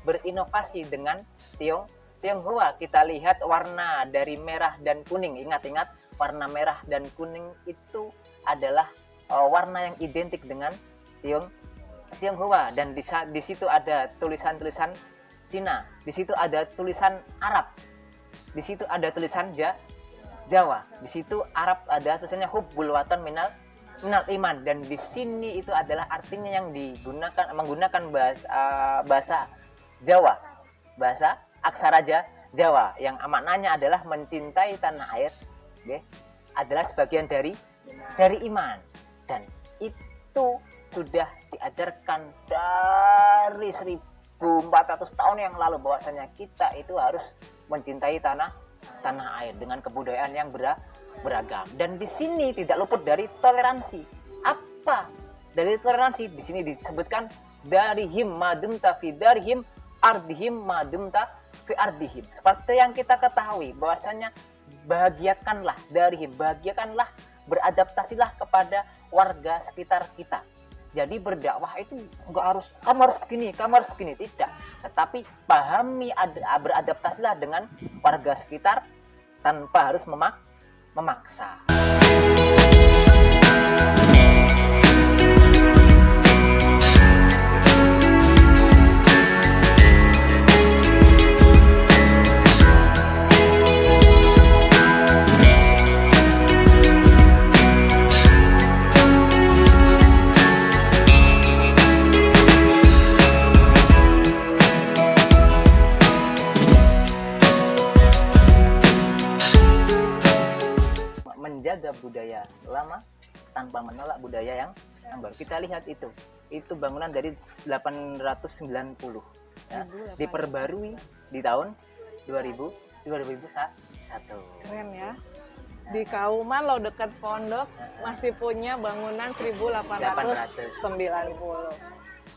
berinovasi dengan Tionghoa. Kita lihat warna dari merah dan kuning. Ingat-ingat, warna merah dan kuning itu adalah warna yang identik dengan Tionghoa. Dan di situ ada tulisan-tulisan Cina. Di situ ada tulisan Arab. Di situ ada tulisan Jawa. Di situ Arab ada tulisannya hubbul watan minal iman, dan di sini itu adalah artinya yang menggunakan bahasa Jawa, bahasa aksara Jawa, yang maknanya adalah mencintai tanah air, okay, adalah sebagian dari iman. Dan itu sudah diajarkan dari 1400 tahun yang lalu, bahwasanya kita itu harus mencintai tanah air dengan kebudayaan yang beragam. Dan di sini tidak luput dari toleransi. Apa dari toleransi? Di sini disebutkan darihim madumta fi darihim ardihim madumta fi ardihim. Seperti yang kita ketahui bahwasanya bahagiakanlah darihim, bahagiakanlah, beradaptasilah kepada warga sekitar kita. Jadi berdakwah itu enggak harus kamu harus begini, tidak. Tetapi pahami, beradaptasilah dengan warga sekitar tanpa harus memaksa. Menjaga budaya lama tanpa menolak budaya yang baru. Kita lihat itu bangunan dari 890 ya, diperbarui di tahun 2001. Keren ya. Di Kauman loh, dekat pondok, masih punya bangunan 1890.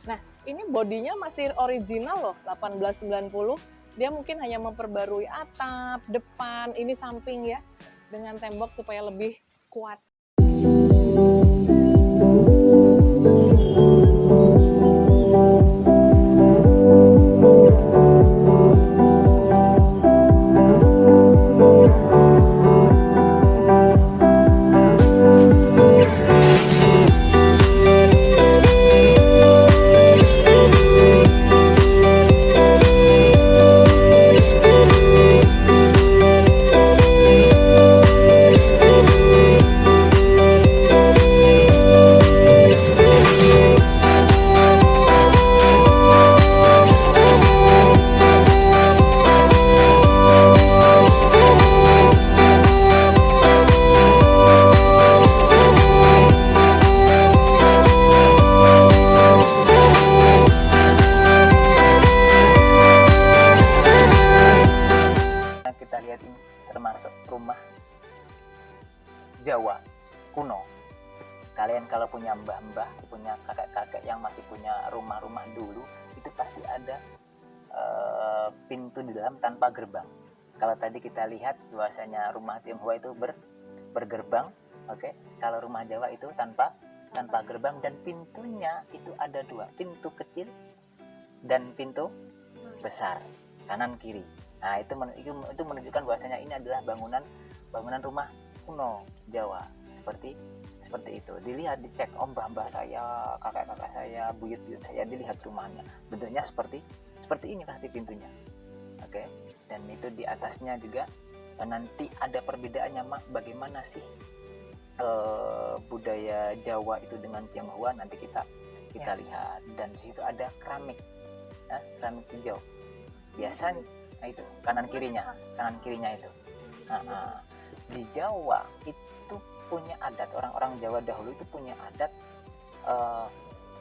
Nah, ini bodinya masih original loh, 1890. Dia mungkin hanya memperbarui atap, depan, ini samping ya, dengan tembok supaya lebih kuat. Jawa kuno. Kalian kalau punya mbah-mbah, punya kakek-kakek yang masih punya rumah-rumah dulu, itu pasti ada pintu di dalam tanpa gerbang. Kalau tadi kita lihat bahwasanya rumah Tionghoa itu bergerbang, oke. Kalau rumah Jawa itu tanpa gerbang, dan pintunya itu ada dua, pintu kecil dan pintu besar, kanan kiri. Nah, itu menunjukkan bahwasanya ini adalah bangunan rumah kuno Jawa, seperti itu. Dilihat, dicek, mbah saya, kakak-kakak saya, buyut-buyut saya, dilihat rumahnya, bentuknya seperti ini pasti pintunya. Oke. Dan itu di atasnya juga nanti ada perbedaannya, bagaimana sih budaya Jawa itu dengan Tionghoa, nanti kita lihat. Dan di situ ada keramik, keramik hijau. Biasanya itu kanan kirinya itu. Di Jawa itu punya adat, orang-orang Jawa dahulu itu punya adat,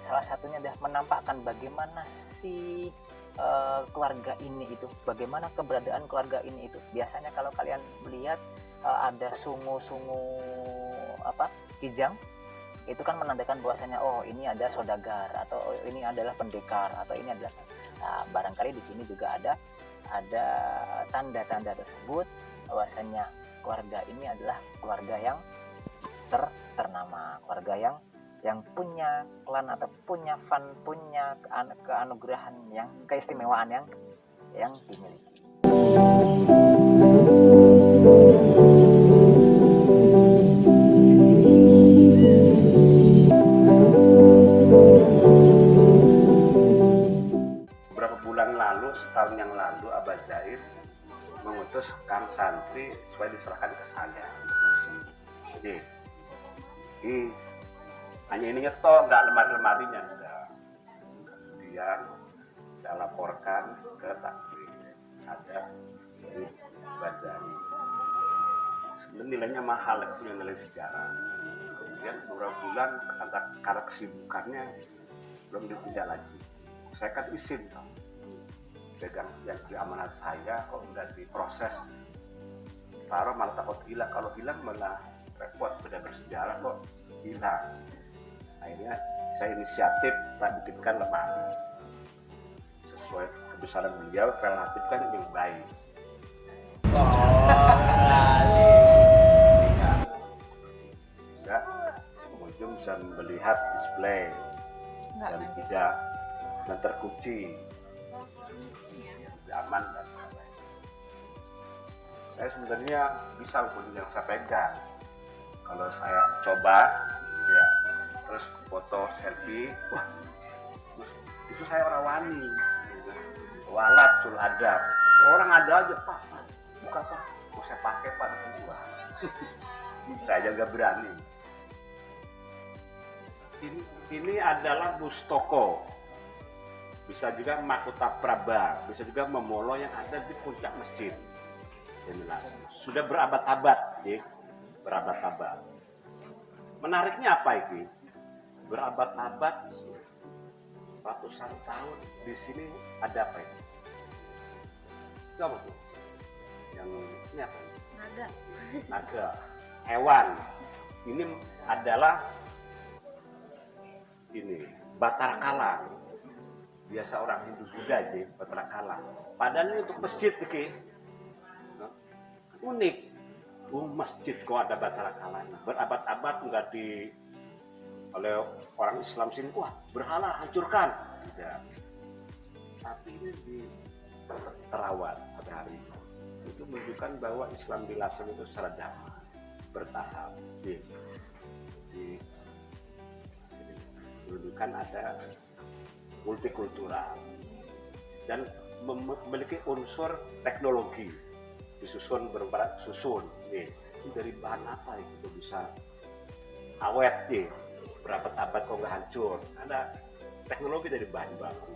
salah satunya adalah menampakkan bagaimana si keluarga ini itu, bagaimana keberadaan keluarga ini itu. Biasanya kalau kalian melihat ada sungu-sungu kijang, itu kan menandakan bahwasanya ini ada saudagar, atau ini adalah pendekar, atau ini adalah barangkali di sini juga ada tanda-tanda tersebut bahwasanya keluarga ini adalah keluarga yang ternama, keluarga yang yang punya klan atau punya fun, punya keanugerahan yang keistimewaan yang dimiliki. Beberapa bulan lalu, setahun yang lalu, Abah Zaid mengutus Kang Santri supaya diserahkan ke saya. Jadi, hanya ini nyetok, nggak lemari-lemarinya. Kemudian saya laporkan ke takdir, ada di Bazari. Sebenarnya nilainya mahal, itu nilai sejarah. Kemudian beberapa bulan karena kesibukannya belum dipindah lagi. Saya kan izin, pegang yang diamanat saya, kok udah diproses, taruh malah takut hilang. Kalau hilang malah repot, benda bersejarah kok hilang. Akhirnya saya inisiatif tak bikinkan lemari sesuai kebesaran beliau, relatif kan lebih baik. Sehingga pengunjung bisa melihat display dan tidak terkunci, aman dan lain-lain. Saya sebenarnya bisa pun yang saya pegang. Kalau saya coba, ya terus foto selfie, wah, itu saya orang wani, walat sul adab. Orang ada aja, Pak, buka Pak, mau saya pakai Pak, dua. Saya juga berani. Ini adalah Mustoko, bisa juga Makota Praba, bisa juga Memolo yang ada di puncak masjid. Jelas. Sudah berabad-abad, berabad-abad. Menariknya apa ini? Berabad-abad, ratusan tahun di sini ada apa ini? Itu apa tuh? Yang ini apa? Naga. Naga, hewan. Ini adalah ini Batara Kala. Biasa orang Hindu Buddha aja Batara Kala. Padahal ini untuk masjid nih. Unik. Masjid kok ada Batara Kala. Berabad-abad nggak oleh orang Islam sini, wah berhala hancurkan. Tidak. Tapi ini terawat pada hari ini. Itu menunjukkan bahwa Islam di Lasem itu secara damai, bertahap. Menunjukkan ada multikultural dan memiliki unsur teknologi, disusun beberapa susun. Ini dari bahan apa itu bisa awet berabad-abad kok nggak hancur. Ada teknologi dari bahan baku.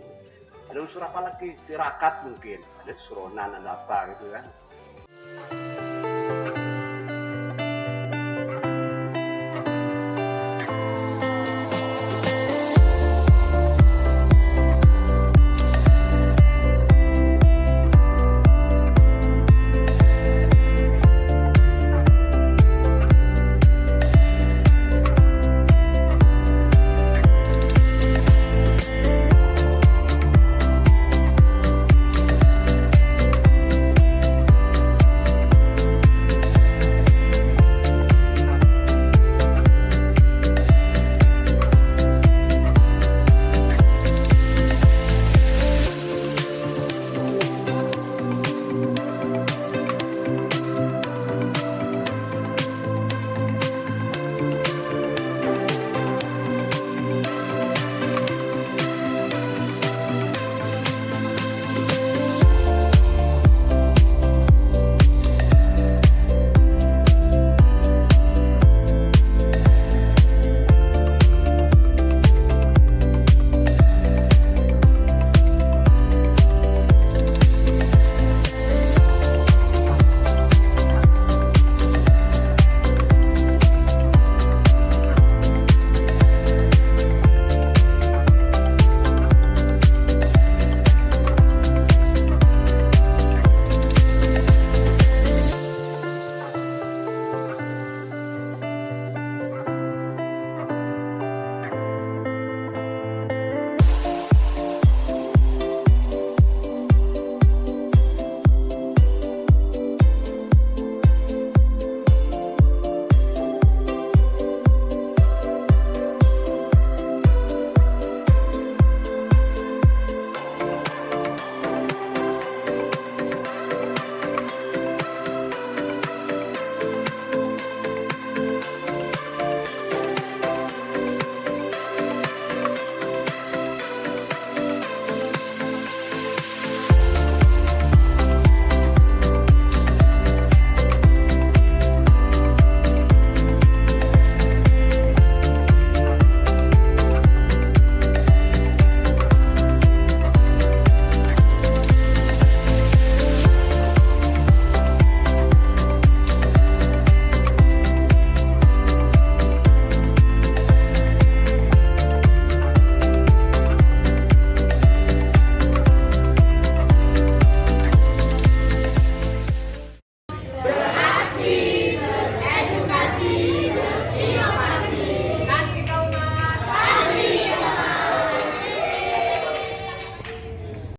Ada unsur apa lagi? Tirakat mungkin, ada suronan, ada apa gitu kan.